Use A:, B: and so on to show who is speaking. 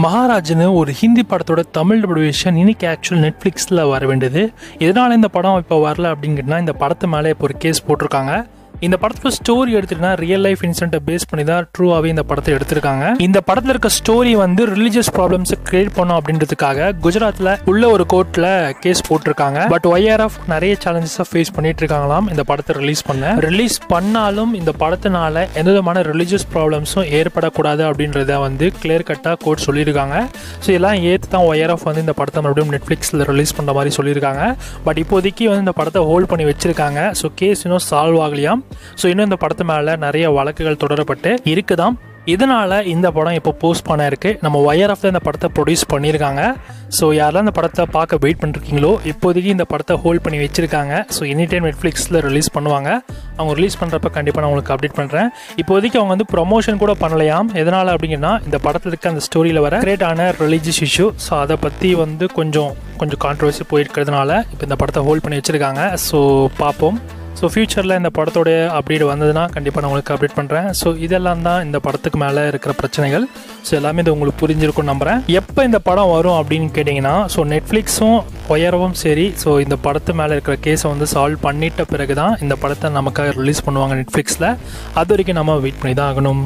A: மகாராஜ்னு ஒரு ஹிந்தி படத்தோட தமிழ் டபிள்யூஷன் இன்னைக்கு ஆக்சுவல் நெட்ஃப்ளிக்ஸில் வர வேண்டியது. எதனால் இந்த படம் இப்போ வரல அப்படிங்கன்னா, இந்த படத்து மேலே இப்போ ஒரு கேஸ் போட்டிருக்காங்க. இந்த படத்தோட ஸ்டோரி எடுத்துக்கிட்டா ரியல் லைஃப் இன்சிடென்ட்டை பேஸ் பண்ணி தான் ட்ரூவாகவே இந்த படத்தை எடுத்திருக்காங்க. இந்த படத்தில் இருக்க ஸ்டோரி ரிலீஜியஸ் ப்ராப்ளம்ஸை கிரியேட் பண்ணும் அப்படின்றதுக்காக குஜராத்தில் உள்ள ஒரு கோர்ட்டில் கேஸ் போட்டிருக்காங்க. பட் ஒய்ஆர்எஃப் நிறைய சேலஞ்சஸை ஃபேஸ் பண்ணிட்டு இருக்காங்களாம் இந்த படத்தை ரிலீஸ் பண்ணாலும் இந்த படத்தினால எந்த விதமான ரிலீஜியஸ் ப்ராப்ளம்ஸும் ஏற்படக்கூடாது அப்படின்றத கிளியர் கட்டாக கோர்ட் சொல்லியிருக்காங்க. ஸோ எல்லாம் ஏற்று தான் ஒய்ஆர்எஃப் இந்த படத்தை மறுபடியும் நெட்ஃப்ளிக்ஸில் ரிலீஸ் பண்ணுற மாதிரி சொல்லியிருக்காங்க. பட் இப்போதைக்கு இந்த படத்தை ஹோல்ட் பண்ணி வச்சிருக்காங்க. ஸோ கேஸ் இன்னும் சால்வ் ஆகலையாம். ஸோ இன்னும் இந்த படத்து மேலே நிறைய வழக்குகள் தொடரப்பட்டு இருக்குதாம். இதனால் இந்த படம் இப்போ போஸ்ட் பண்ண இருக்கு. நம்ம ஒய்ஆர்எஃப் தான் இந்த படத்தை ப்ரொடியூஸ் பண்ணியிருக்காங்க. ஸோ யாரெல்லாம் இந்த படத்தை பார்க்க வெயிட் பண்ணிருக்கீங்களோ இப்போதைக்கு இந்த படத்தை ஹோல்ட் பண்ணி வச்சிருக்காங்க. ஸோ எனி டைம் நெட்ஃப்ளிக்ஸில் ரிலீஸ் பண்ணுவாங்க. அவங்க ரிலீஸ் பண்ணுறப்ப கண்டிப்பாக நான் உங்களுக்கு அப்டேட் பண்ணுறேன். இப்போதைக்கு அவங்க ப்ரொமோஷன் கூட பண்ணலையாம். எதனால் அப்படிங்கன்னா, இந்த படத்தில் இருக்க அந்த ஸ்டோரியில் வர கிரியேட் ஆன ரிலீஜியஸ் இஷ்யூ. ஸோ அதை பற்றி கொஞ்சம் கான்ட்ரவர்சி போயிருக்கிறதுனால இப்போ இந்த படத்தை ஹோல்ட் பண்ணி வச்சுருக்காங்க. ஸோ பார்ப்போம். ஸோ ஃப்யூச்சரில் இந்த படத்தோட அப்டேட் வந்ததுன்னா கண்டிப்பாக நான் உங்களுக்கு அப்டேட் பண்ணுறேன். ஸோ இதெல்லாம் தான் இந்த படத்துக்கு மேலே இருக்கிற பிரச்சனைகள். ஸோ எல்லாமே இது உங்களுக்கு புரிஞ்சிருக்கும்னு நம்புகிறேன். எப்போ இந்த படம் வரும் அப்படின்னு கேட்டிங்கன்னா, ஸோ நெட்ஃப்ளிக்ஸும் ஒய்ஆர்எஃப்பும் சரி, ஸோ இந்த படத்து மேலே இருக்கிற கேஸை சால்வ் பண்ணிட்ட பிறகு தான் இந்த படத்தை நமக்காக ரிலீஸ் பண்ணுவாங்க நெட்ஃப்ளிக்ஸில். அது வரைக்கும் நம்ம வெயிட் பண்ணி தான் ஆகணும்.